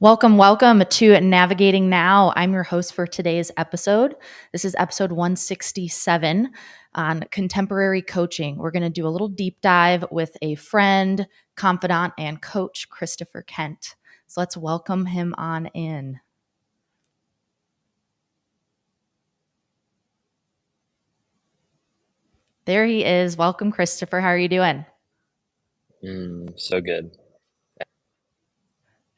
Welcome, welcome to Navigating Now. I'm your host for today's episode. This is episode 167 on contemporary coaching. We're going to do a little deep dive with a friend, confidant, and coach, Christopher Kent. So let's welcome him on in. There he is. Welcome, Christopher. How are you doing? So good.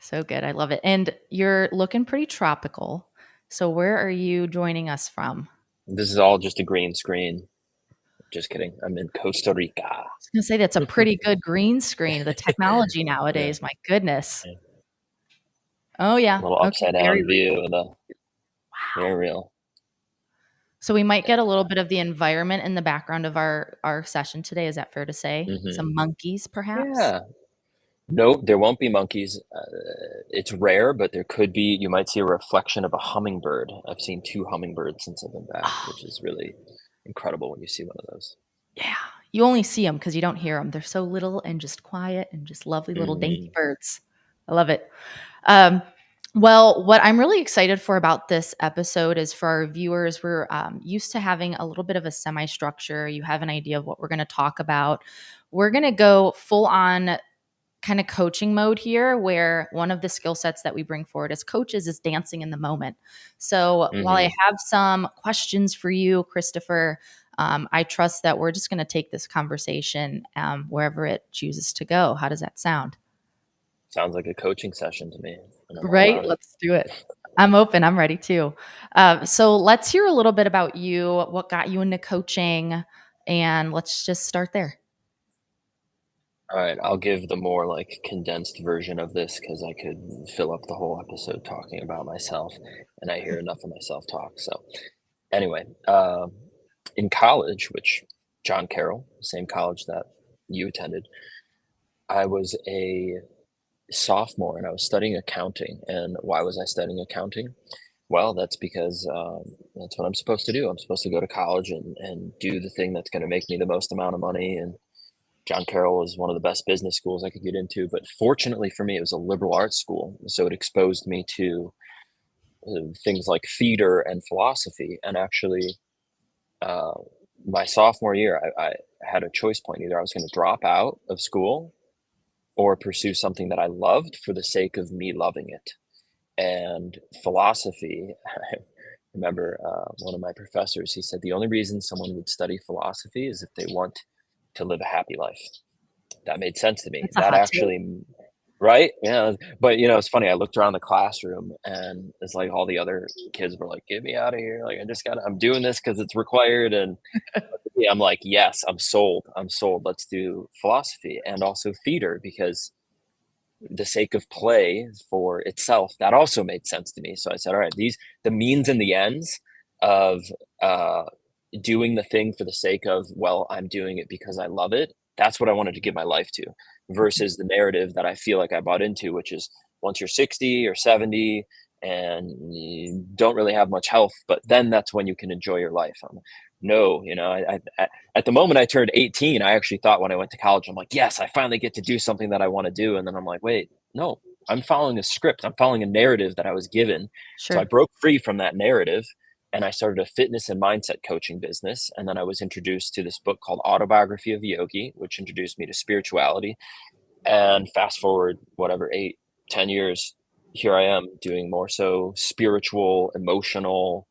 So good. I love it. And you're looking pretty tropical. So where are you joining us from? This is all just a green screen. Just kidding. I'm in Costa Rica. I was going to say that's a pretty good green screen. The technology Yeah. nowadays, my goodness. Yeah. Oh yeah. A little Okay. upside Very down real. view of the Wow. very real. So we might get a little bit of the environment in the background of our session today. Is that fair to say? hmm Some monkeys, perhaps? Yeah. No, there won't be monkeys. It's rare, but there could be. You might see a reflection of a hummingbird. I've seen 2 hummingbirds since I've been back, Oh, which is really incredible when you see one of those. yeah. You only see them because you don't hear them. They're so little and just quiet and just lovely little dainty hmm birds. I love it. Um, well, what I'm really excited for about this episode is for our viewers, we're used to having a little bit of a semi structure. You have an idea of what we're going to talk about. We're going to go full on kind of coaching mode here, where one of the skill sets that we bring forward as coaches is dancing in the moment. So while I hmm have some questions for you, Christopher, I trust that we're just going to take this conversation wherever it chooses to go. How does that sound? Sounds like a coaching session to me, and I'm all Right? about it. Let's do it. I'm open. I'm ready too. So let's hear a little bit about you, what got you into coaching, and let's just start there. All right, I'll give the more like condensed version of this because I could fill up the whole episode talking about myself, and I hear enough of myself talk. So anyway, in college, which John Carroll, same college that you attended, I was a sophomore and I was studying accounting. And why was I studying accounting? Well, that's because that's what I'm supposed to do. I'm supposed to go to college and do the thing that's going to make me the most amount of money. And John Carroll was one of the best business schools I could get into, but fortunately for me, it was a liberal arts school, so it exposed me to things like theater and philosophy. And actually, uh, my sophomore year, I had a choice point: either I was going to drop out of school or pursue something that I loved for the sake of me loving it. And philosophy, I remember one of my professors. He said the only reason someone would study philosophy is if they want to live a happy life. That made sense to me. That's a That hot take. actually right? Yeah, but, it's funny, I looked around the classroom, and it's like all the other kids were like, "Get me out of here, like, I'm doing this because it's required," and yeah, I'm like, "Yes, I'm sold, let's do philosophy and also theater," because the sake of play for itself, that also made sense to me, so I said, "Alright, these the means and the ends of, uh, doing the thing for the sake of, well, I'm doing it because I love it, that's what I wanted to give my life to, versus the narrative that I feel like I bought into, which is once you're 60 or 70 and you don't really have much health, but then that's when you can enjoy your life. No, at the moment I turned 18, I actually thought when I went to college, I'm like, yes, I finally get to do something that I want to do. And then I'm like, wait, no, I'm following a script. I'm following a narrative that I was given. So I Sure. broke free from that narrative and I started a fitness and mindset coaching business. And then I was introduced to this book called Autobiography of a Yogi, which introduced me to spirituality. And fast forward, whatever, 8, 10 years, here I am doing more so spiritual, emotional,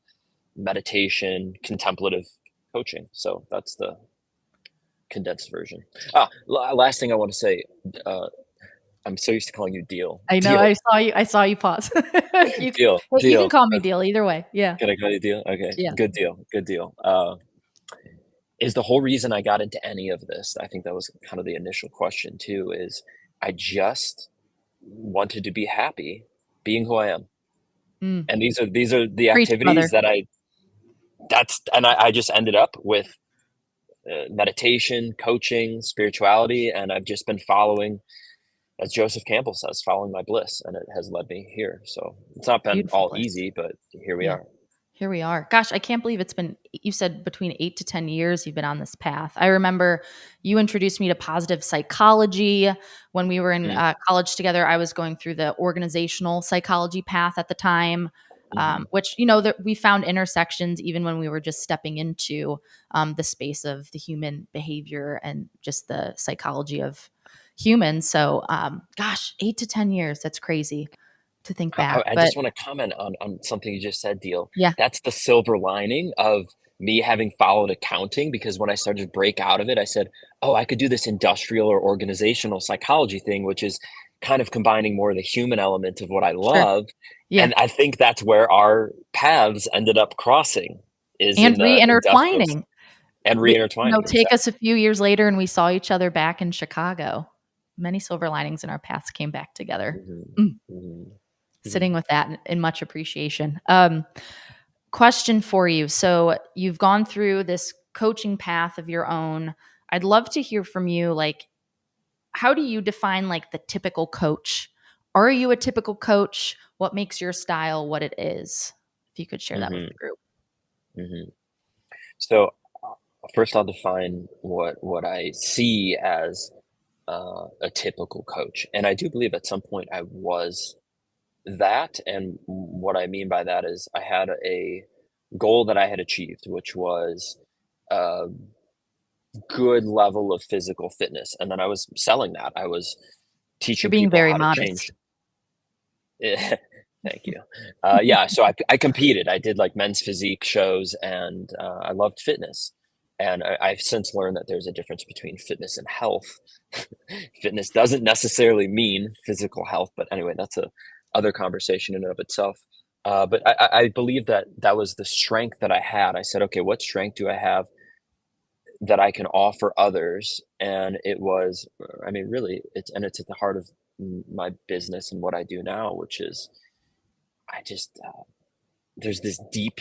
meditation, contemplative coaching. So that's the condensed version. Last thing I want to say, uh, I'm so used to calling you Deal. I know. Deal. I saw you pause. You Deal. Hey, you can Deal. call me Deal either way. Yeah. Can I call you Deal? Okay. Yeah. Good deal. Good deal. Is the whole reason I got into any of this. I think that was kind of the initial question too, is I just wanted to be happy being who I am. Mm. And these are the Preach, activities brother. that I just ended up with meditation, coaching, spirituality, and I've just been following, as Joseph Campbell says, following my bliss, and it has led me here. So it's not been Beautiful all bliss. easy, but here we Yeah. are. here we are. Gosh, I can't believe it's been, you said between 8 to 10 years you've been on this path. I remember you introduced me to positive psychology when we were in Mm, college together. I was going through the organizational psychology path at the time, mhm. which, that we found intersections even when we were just stepping into the space of the human behavior and just the psychology of humans. So, gosh, 8 to 10 years, that's crazy to think back. I But just wanna comment on something you just said, Deal. yeah, That's the silver lining of me having followed accounting, because when I started to break out of it, I said, "Oh, I could do this industrial or organizational psychology thing," which is kind of combining more of the human element of what I sure. love, Yeah. and I think that's where our paths ended up crossing, is And in the industrial re-intertwining. and reintertwining, Take us a exactly. few years later and we saw each other back in Chicago. Many silver linings in our paths came back together. Mhm, Mm, mhm, sitting mhm, with that in much appreciation. Question for you. So you've gone through this coaching path of your own. I'd love to hear from you. Like, how do you define like the typical coach? Are you a typical coach? What makes your style what it is? If you could share that with mhm, the group. mhm. So, first I'll define what I see as a typical coach. And I do believe at some point I was that. And what I mean by that is I had a goal that I had achieved, which was a good level of physical fitness. And then I was selling that. I was You're teaching being people very how to change. modest. Thank you. Yeah, so I competed. I did like men's physique shows, and I loved fitness. And I've since learned that there's a difference between fitness and health. Fitness doesn't necessarily mean physical health, but anyway, that's a other conversation in and of itself. But I believe that that was the strength that I had. I said, okay, what strength do I have that I can offer others? And it was, I mean, really, it's at the heart of my business and what I do now, which is I just there's this deep,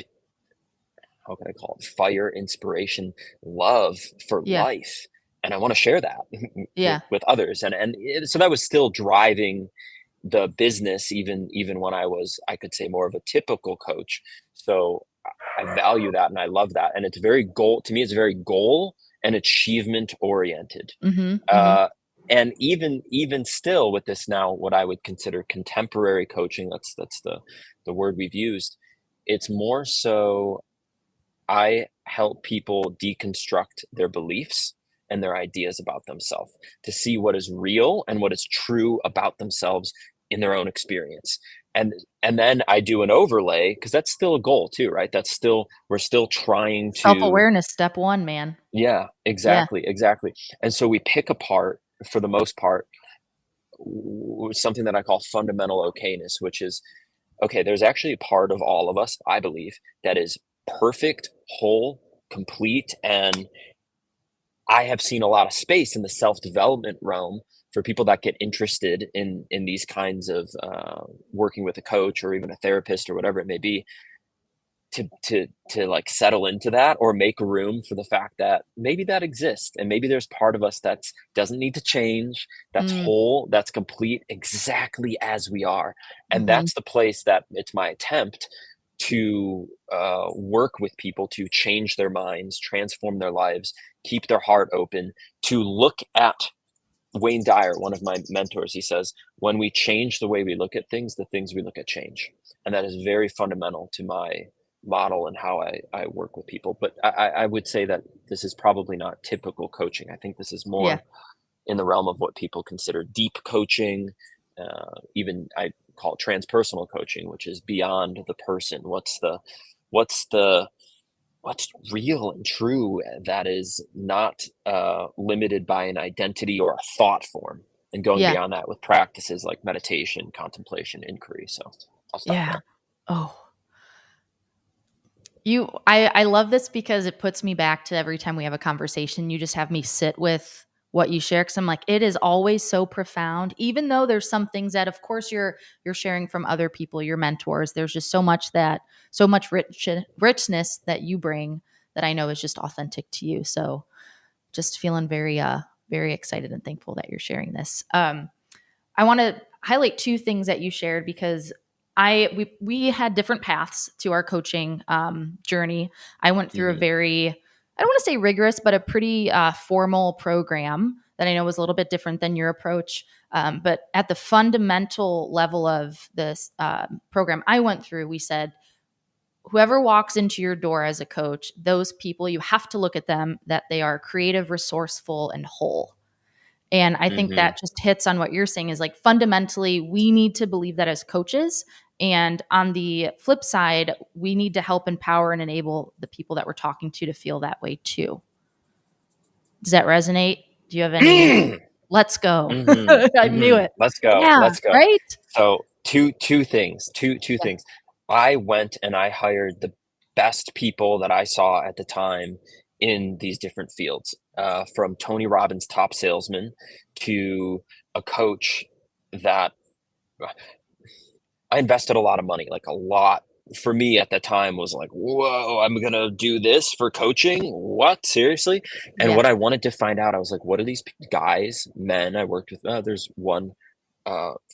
how can I call it, fire, inspiration, love for Yeah. life, and I want to share that Yeah. with others, so that was still driving the business, even when I was, I could say, more of a typical coach. So I value that and I love that, and it's very goal to me. It's very goal and achievement oriented. Mhm. Mhm. Uh, and even still with this now, what I would consider contemporary coaching, that's the word we've used. It's more so I help people deconstruct their beliefs and their ideas about themselves to see what is real and what is true about themselves in their own experience. And then I do an overlay, because that's still a goal too, right? That's still, we're still trying to, Self-awareness, step 1, man. yeah, Yeah. exactly, exactly. And so we pick apart, for the most part, something that I call fundamental okayness, which is, okay, there's actually a part of all of us, I believe, that is perfect, whole, complete, and I have seen a lot of space in the self-development realm for people that get interested in these kinds of working with a coach or even a therapist or whatever it may be, to like settle into that or make room for the fact that maybe that exists, and maybe there's part of us that's doesn't need to change, that's Mm. whole, that's complete exactly as we are. And Mhm. that's the place that it's my attempt to work with people to change their minds, transform their lives, keep their heart open, to look at Wayne Dyer, one of my mentors. He says, when we change the way we look at things, the things we look at change. And that is very fundamental to my model and how I work with people. But I would say that this is probably not typical coaching. I think this is Yeah. more in the realm of what people consider deep coaching. Even I call it transpersonal coaching, which is beyond the person. What's the what's real and true, that is not limited by an identity or a thought form, and going Yeah. beyond that with practices like meditation, contemplation, inquiry. So I'll stop Yeah. there. Oh, I love this because it puts me back to every time we have a conversation, you just have me sit with what you share, because I'm like, it is always so profound, even though there's some things that of course you're sharing from other people, your mentors. There's just so much richness that you bring that I know is just authentic to you. So just feeling very excited and thankful that you're sharing this. I want to highlight two things that you shared because We had different paths to our coaching journey. I went through a Hmm. very, I don't want to say rigorous, but a pretty formal program that I know was a little bit different than your approach. But at the fundamental level of this program I went through, we said, whoever walks into your door as a coach, those people, you have to look at them that they are creative, resourceful, and whole. And I think Hmm. that just hits on what you're saying is like fundamentally, we need to believe that as coaches. And on the flip side, we need to help empower and enable the people that we're talking to feel that way too. Does that resonate? Do you have any? Let's go. Hmm. I knew Hmm. it. Let's go. Yeah. Let's go. Right. So two things. Two Yeah. things. I went and I hired the best people that I saw at the time in these different fields, from Tony Robbins' top salesman to a coach that I invested a lot of money, like a lot. For me at the time was like, whoa, I'm gonna do this for coaching? What? Seriously? And Yeah. what I wanted to find out, I was like, what are these guys, men I worked with? There's one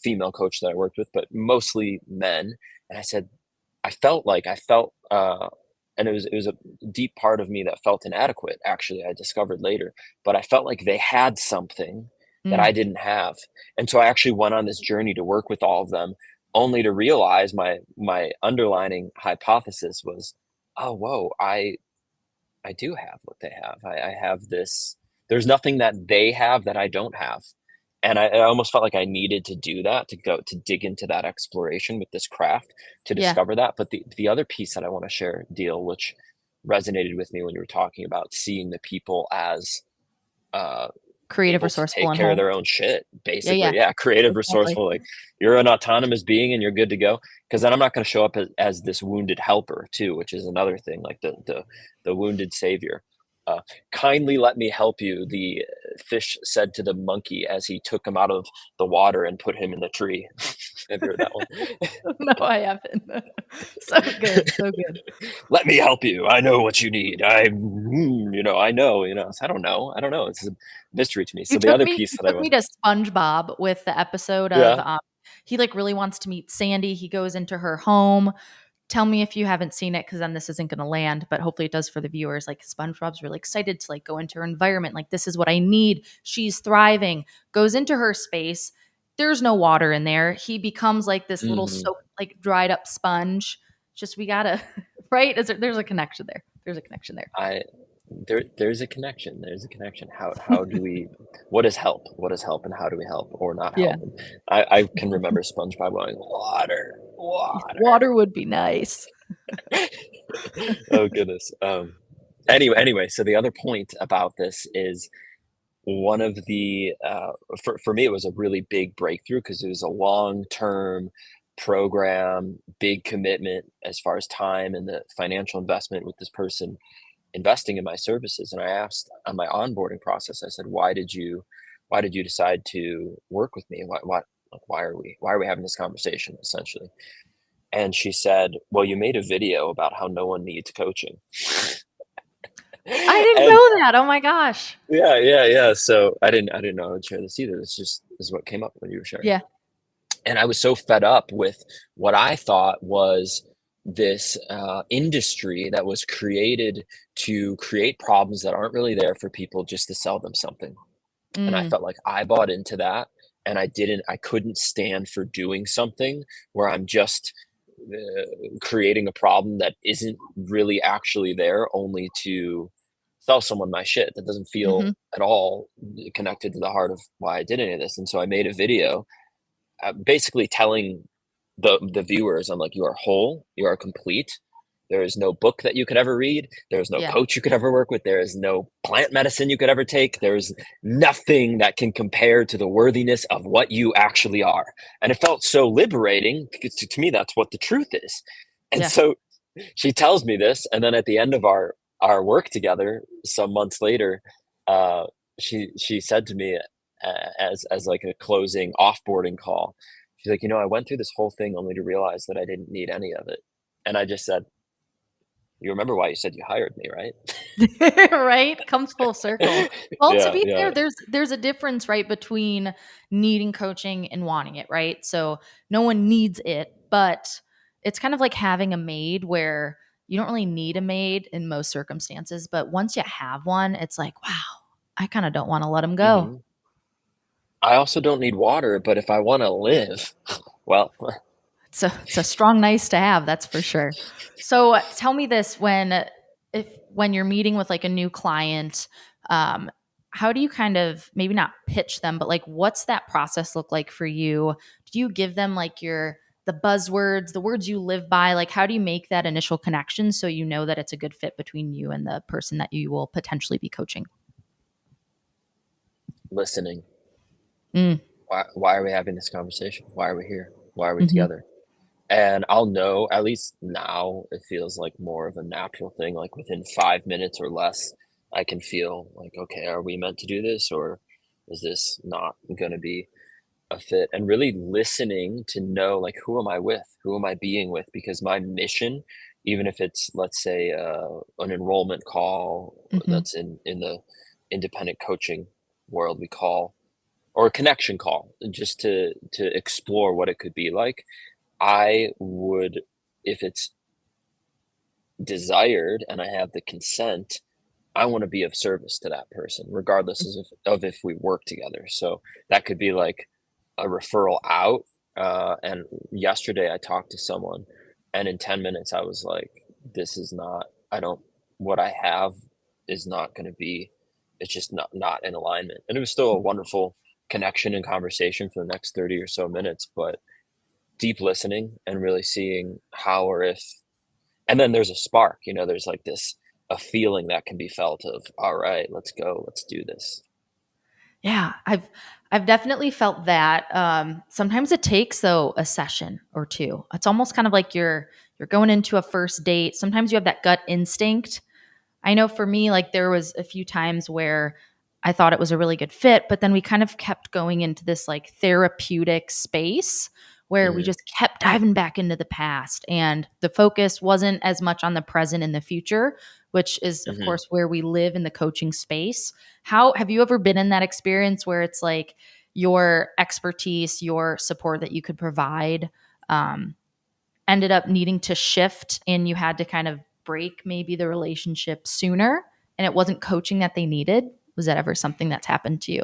female coach that I worked with, but mostly men. And I said, and it was a deep part of me that felt inadequate. Actually, I discovered later, but I felt like they had something that Mm. I didn't have, and so I actually went on this journey to work with all of them, only to realize my underlining hypothesis was, oh, whoa, I do have what they have. I have this. There's nothing that they have that I don't have. And I almost felt like I needed to do that to go to dig into that exploration with this craft to Yeah. discover that. But the other piece that I want to share, Deal, which resonated with me when you were talking about seeing the people as uh, Creative, able to resourceful, take and care of whole. their own shit, Yeah. Yeah. basically. Yeah, creative, Exactly. resourceful. Like you're an autonomous being and you're good to go. Because then I'm not going to show up as this wounded helper too, which is another thing. Like the wounded savior. Uh, Kindly let me help you, the fish said to the monkey as he took him out of the water and put him in the tree. Have you heard that one? No, I haven't. So good. So good. Let me help you. I know what you need. I know. I don't know. I don't know. It's a mystery to me. You So the took other me piece you that I took me want, to SpongeBob with the episode of, yeah. he, like, really wants to meet Sandy. He goes into her home. Tell me if you haven't seen it, because then this isn't gonna land, but hopefully it does for the viewers. Like, SpongeBob's really excited to, like, go into her environment. Like, "This is what I need. She's thriving." Goes into her space. There's no water in there. He becomes, like, this little Hmm. soaked, like, dried up sponge. Just we gotta right? There's a connection there. There's a connection there. I there's a connection. There's a connection. How do we? What is help? What is help, and how do we help or not Yeah. help? And I can remember SpongeBob going water, water. Water would be nice. Oh goodness. Anyway. So the other point about this is one of the for me it was a really big breakthrough because it was a long term program, big commitment as far as time and the financial investment with this person investing in my services. And I asked on my onboarding process, I said, why did you decide to work with me? Why are we having this conversation essentially? And she said, well, you made a video about how no one needs coaching. I didn't And know that. Oh my gosh. yeah. So I didn't know I would share this either. This is what came up when you were sharing. Yeah. And I was so fed up with what I thought was this industry that was created to create problems that aren't really there for people just to sell them something. And I Mm. felt like I bought into that, and I couldn't stand for doing something where I'm just creating a problem that isn't really actually there, only to sell someone my shit that doesn't feel Mhm. at all connected to the heart of why I did any of this. And so I made a video, basically telling the viewers, I'm like, you are whole, you are complete. There is no book that you could ever read. There is no Yeah. coach you could ever work with. There is no plant medicine you could ever take. There is nothing that can compare to the worthiness of what you actually are. And it felt so liberating because to me, that's what the truth is. And Yeah. so she tells me this, and then at the end of our work together, some months later, uh, she said to me, as like a closing offboarding call, she's like, I went through this whole thing only to realize that I didn't need any of it. And I just said, You remember why you said you hired me, right? Right? Comes full circle. Well, to Yeah, be yeah. fair, there's a difference, right, between needing coaching and wanting it, right? So no one needs it, but it's kind of like having a maid where you don't really need a maid in most circumstances, but once you have one, it's like, wow, I kind of don't want to let them go. Mhm. I also don't need water, but if I wanna live, well, It's a strong nice to have, that's for sure. So tell me this: when you're meeting with like a new client, um, how do you kind of maybe not pitch them, but like what's that process look like for you? Do you give them like the buzzwords, the words you live by? Like how do you make that initial connection so you know that it's a good fit between you and the person that you will potentially be coaching? listening. Mm, Why are we having this conversation? Why are we here? Why are we hmm. together? And I'll know, at least now, it feels like more of a natural thing, like within 5 minutes or less, I can feel like, "Okay, are we meant to do this, or is this not gonna be a fit?" And really listening to know, like, who am I with? Who am I being with? Because my mission, even if it's, let's say, an enrollment call Hmm. that's in the independent coaching world, we call, or a connection call, just to explore what it could be like, I would, if it's desired and I have the consent, I want to be of service to that person, regardless of if we work together. So that could be like a referral out. And yesterday I talked to someone, and in 10 minutes I was like, this is not, I don't, what I have is not going to be, it's just not in alignment. And it was still a wonderful connection and conversation for the next 30 or so minutes, but deep listening and really seeing how or if, and then there's a spark, there's like this, a feeling that can be felt of, all right, let's go, let's do this. Yeah, I've definitely felt that. Sometimes it takes though a session or two. It's almost kind of like you're going into a first date. Sometimes you have that gut instinct. I know for me, like there was a few times where I thought it was a really good fit, but then we kind of kept going into this like therapeutic space where we Mhm, just kept diving back into the past and the focus wasn't as much on the present and the future, which is of mhm. course where we live in the coaching space. How have you ever been in that experience where it's like your expertise, your support that you could provide um, ended up needing to shift and you had to kind of break maybe the relationship sooner and it wasn't coaching that they needed? Was that ever something that's happened to you?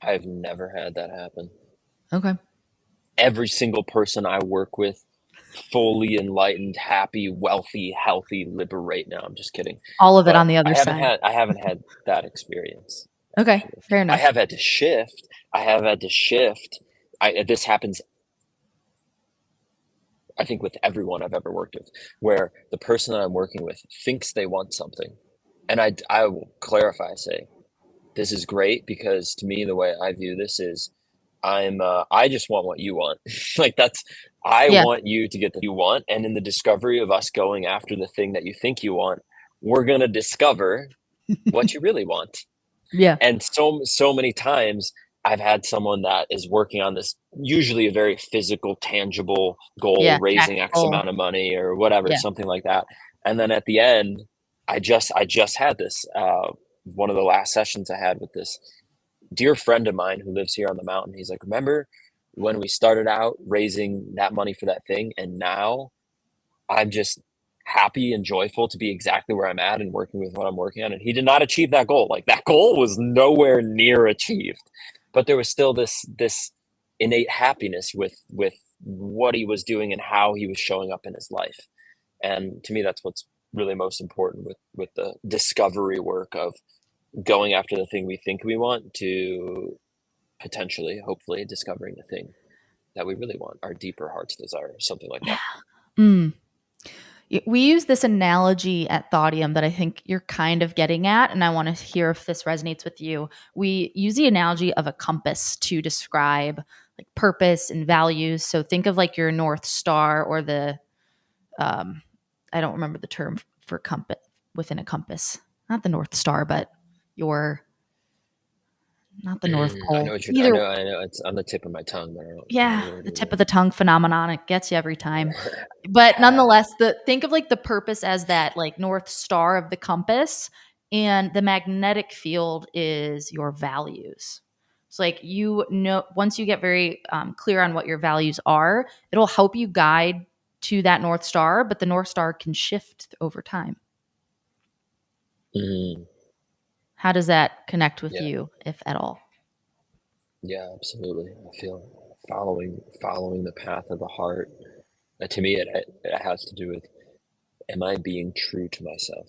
I've never had that happen. Okay. Every single person I work with, fully enlightened, happy, wealthy, healthy, liberate. No, I'm just kidding. All of it But on the other side. I haven't had that experience, Okay. actually. Fair I enough. have had to shift. I have had to shift. This happens, I think, with everyone I've ever worked with, where the person that I'm working with thinks they want something. And I will clarify, say, this is great, because to me, the way I view this is, I just want what you want. Like, that's, I Yeah. want you to get the you want. And in the discovery of us going after the thing that you think you want, we're going to discover what you really want. Yeah. And so many times I've had someone that is working on this, usually a very physical, tangible goal, Yeah. raising X Tactical. amount of money or whatever, Yeah. something like that. And then at the end, I just had this, one of the last sessions I had with this dear friend of mine who lives here on the mountain. He's like, remember when we started out raising that money for that thing? And now I'm just happy and joyful to be exactly where I'm at and working with what I'm working on. And he did not achieve that goal. Like, that goal was nowhere near achieved, but there was still this innate happiness with what he was doing and how he was showing up in his life. And to me, that's what's really most important with the discovery work of going after the thing we think we want, to potentially, hopefully, discovering the thing that we really want, our deeper heart's desire, something like Yeah. that. Mm. We use this analogy at Thoughtium that I think you're kind of getting at, and I want to hear if this resonates with you. We use the analogy of a compass to describe like purpose and values. So think of like your North Star or the um, I don't remember the term for compass within a compass. Not the North Star, but your not the North I know Pole. what you're. Either I know it's on the tip of my tongue, but I don't know yeah, what the it tip of the tongue phenomenon, it gets you every time. is. But nonetheless, think of like the purpose as that like North Star of the compass, and the magnetic field is your values. It's like, once you get very clear on what your values are, it'll help you guide to that North Star, but the North Star can shift over time. Mhm. How does that connect with Yeah, you, if at all? yeah, absolutely. I feel following the path of the heart. To me, it has to do with, am I being true to myself?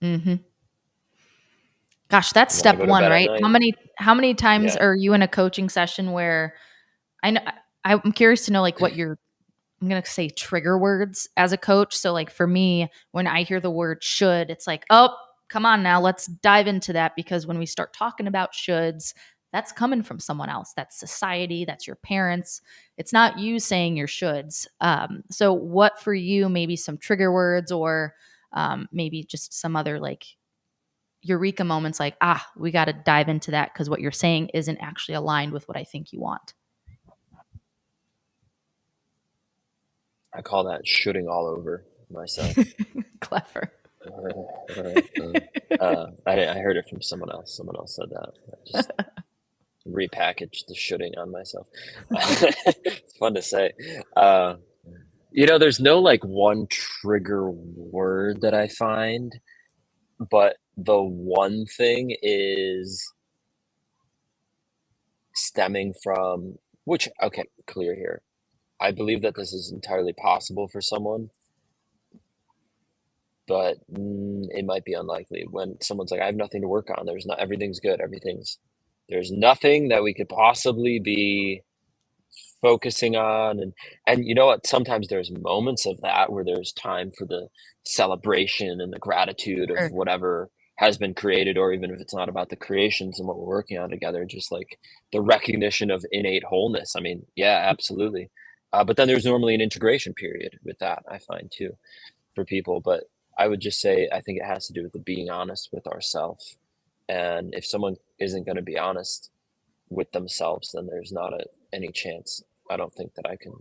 Hmm. Gosh, that's When I step go to one, bed at right? night, How many times yeah. are you in a coaching session where I know I'm curious to know like what your I'm gonna say trigger words as a coach. So like for me, when I hear the word should, it's like, oh, come on now, let's dive into that, because when we start talking about shoulds, that's coming from someone else. That's society, that's your parents. It's not you saying your shoulds. So what for you, maybe some trigger words, or maybe just some other like eureka moments like, we got to dive into that because what you're saying isn't actually aligned with what I think you want. I call that shooting all over myself. Clever. I heard it from someone else. Someone else said that. I just repackaged the shooting on myself. It's fun to say. Uh, there's no like one trigger word that I find, but the one thing is stemming from which, okay, clear here. I believe that this is entirely possible for someone, but it might be unlikely when someone's like, I have nothing to work on. Everything's good. There's nothing that we could possibly be focusing on. And you know what? Sometimes there's moments of that where there's time for the celebration and the gratitude of Sure. whatever has been created, or even if it's not about the creations and what we're working on together, just like the recognition of innate wholeness. I mean, yeah, absolutely. But then there's normally an integration period with that, I find too, for people. But I would just say, I think it has to do with the being honest with ourselves. And if someone isn't going to be honest with themselves, then there's not any chance. I don't think that I can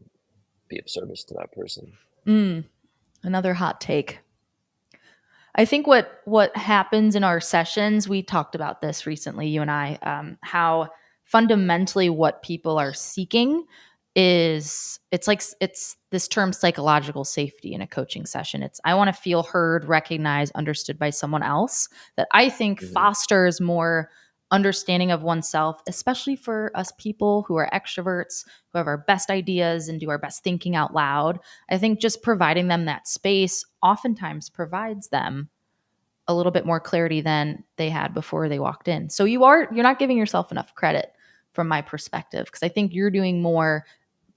be of service to that person. Mm, another hot take. I think what happens in our sessions, we talked about this recently, you and I, how fundamentally what people are seeking is it's this term psychological safety in a coaching session. It's I want to feel heard, recognized, understood by someone else, that I think Hmm. fosters more understanding of oneself, especially for us people who are extroverts, who have our best ideas and do our best thinking out loud. I think just providing them that space oftentimes provides them a little bit more clarity than they had before they walked in. So you're not giving yourself enough credit from my perspective, because I think you're doing more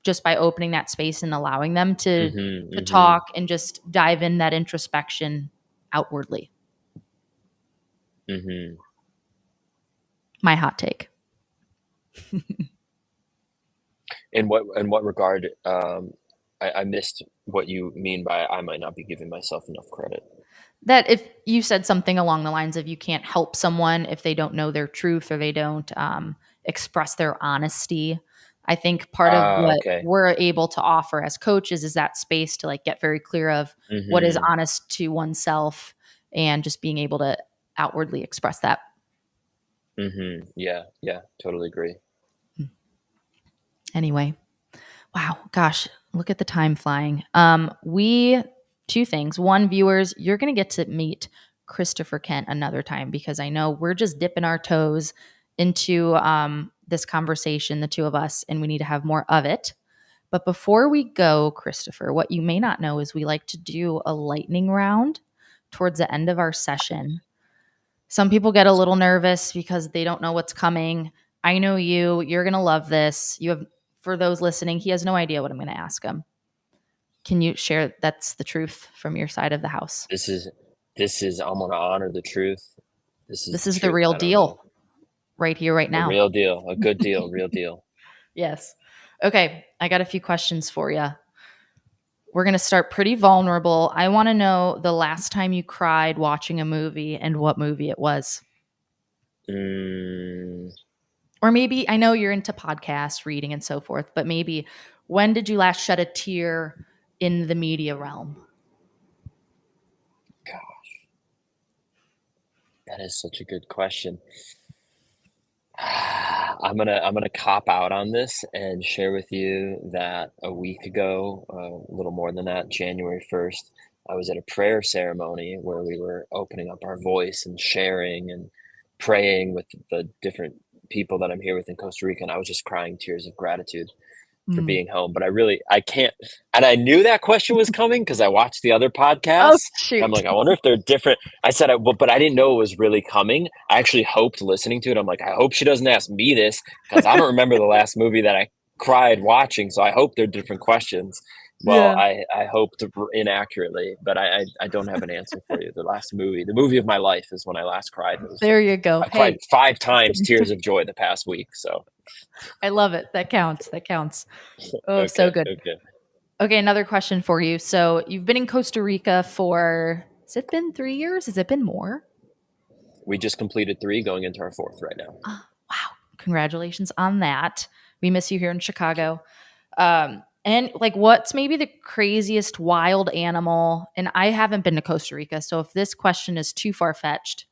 just by opening that space and allowing them to Hmm. Hmm. talk and just dive in that introspection outwardly. Hmm. My hot take. In what regard? I missed what you mean by I might not be giving myself enough credit. That if you said something along the lines of you can't help someone if they don't know their truth or they don't express their honesty. I think part of Ah, what okay. we're able to offer as coaches is that space to like get very clear of what is Hmm. honest to oneself, and just being able to outwardly express that. Hmm. Yeah, yeah, totally agree. Anyway, wow, gosh, look at the time flying. We two things. One, viewers, you're going to get to meet Christopher Kent another time, because I know we're just dipping our toes into this conversation, the two of us, and we need to have more of it. But before we go, Christopher, what you may not know is we like to do a lightning round towards the end of our session. Some people get a little nervous because they don't know what's coming. I know you're going to love this. For those listening, he has no idea what I'm going to ask him. Can you share that's the truth from your side of the house? This is I'm gonna honor the truth. This is This the is the truth. real I don't know. deal right here, right The now. real deal, a good deal, real deal. Yes. Okay. I got a few questions for you. We're going to start pretty vulnerable. I want to know the last time you cried watching a movie and what movie it was. Mm, Or maybe I know you're into podcasts, reading, and so forth, but maybe when did you last shed a tear in the media realm? God, that is such a good question. I'm gonna cop out on this and share with you that a week ago, a little more than that, January 1st, I was at a prayer ceremony where we were opening up our voice and sharing and praying with the different people that I'm here with in Costa Rica, and I was just crying tears of gratitude for Mm. being home. But I can't, and I knew that question was coming because I watched the other Oh, podcasts, and I'm shoot. like, I wonder if they're different. I said, but I didn't know it was really coming. I actually hoped listening to it. I'm like, I hope she doesn't ask me this because I don't remember the last movie that I cried watching. So I hope they're different questions. Well, Yeah. I hoped inaccurately, but I don't have an answer for you. The movie of my life is when I last cried. There you go. I've cried Hey, 5 times tears of joy the past week. So, I love it. That counts. That counts. Oh, so okay. good. Okay. Okay, another question for you. So you've been in Costa Rica for, has it been 3 years? Has it been more? We just completed 3, going into our 4th right now. Wow. Congratulations on that. We miss you here in Chicago. And like, what's maybe the craziest wild animal? And I haven't been to Costa Rica. So if this question is too far fetched,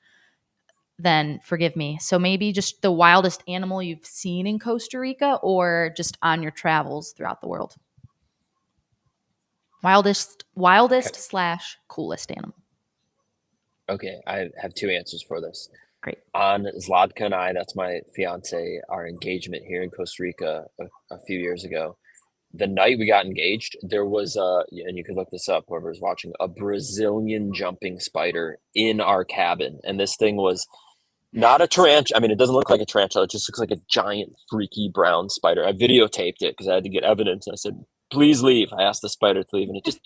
then forgive me. So maybe just the wildest animal you've seen in Costa Rica or just on your travels throughout the world. Wildest slash coolest animal. Okay, I have 2 answers for this. Great. On Zladka and I, that's my fiance, our engagement here in Costa Rica a few years ago. The night we got engaged, there was and you could look this up, whoever's watching, a Brazilian jumping spider in our cabin, and this thing was not a tarantula. I mean, it doesn't look like a tarantula. It just looks like a giant, freaky brown spider. I videotaped it because I had to get evidence. I said, "Please leave." I asked the spider to leave, and it just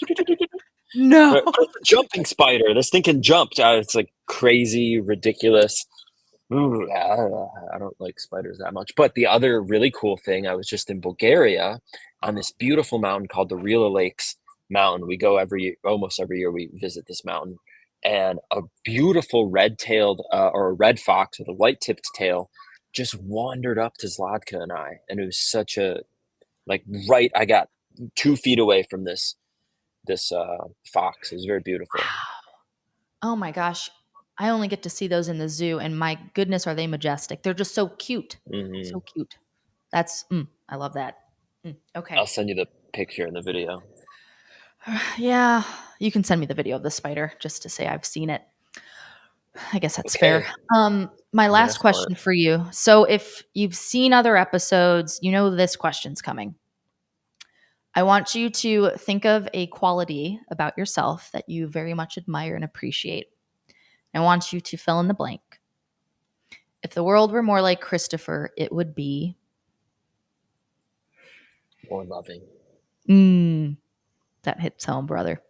No. but it's a jumping spider. This thing can jump. It's like crazy, ridiculous. Ooh, I don't like spiders that much. But the other really cool thing, I was just in Bulgaria on this beautiful mountain called the Rila Lakes Mountain. We go almost every year. We visit this mountain, and a beautiful red-tailed or a red fox with a white-tipped tail just wandered up to Zlatka and I, and it was such a like right. I got 2 feet away from this fox. It was very beautiful. Oh my gosh. I only get to see those in the zoo, and my goodness, are they majestic? They're just so cute. Hmm. So cute. I love that. Okay. I'll send you the picture in the video. Yeah, you can send me the video of the spider just to say I've seen it. I guess that's fair. Okay, My last last part. question for you. So, if you've seen other episodes, you know this question's coming. I want you to think of a quality about yourself that you very much admire and appreciate. I want you to fill in the blank. If the world were more like Christopher, it would be. More loving, Mm, that hits home, brother.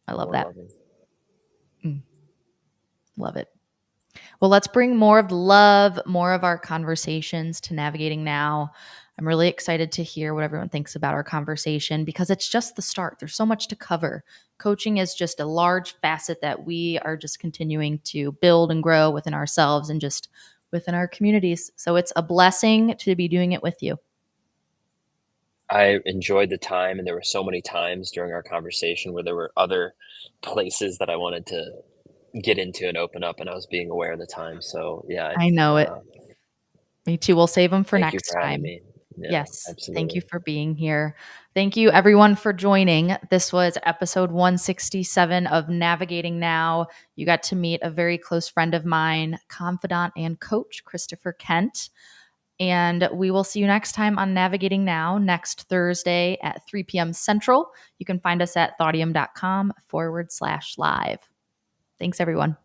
I love more that. loving. Mm, love it. Well, let's bring more of the love, more of our conversations to navigating now. I'm really excited to hear what everyone thinks about our conversation because it's just the start. There's so much to cover. Coaching is just a large facet that we are just continuing to build and grow within ourselves and just within our communities. So it's a blessing to be doing it with you. I enjoyed the time, and there were so many times during our conversation where there were other places that I wanted to get into and open up, and I was being aware of the time. So yeah, I know it. Me too. We'll save them for thank you next for having time. me. Yeah, Yes. Thank you absolutely. for being here. Thank you, everyone, for joining. This was episode 167 of Navigating Now. You got to meet a very close friend of mine, confidant and coach, Christopher Kent. And we will see you next time on Navigating Now next Thursday at 3 p.m. Central. You can find us at thoughtium.com/live. Thanks, everyone.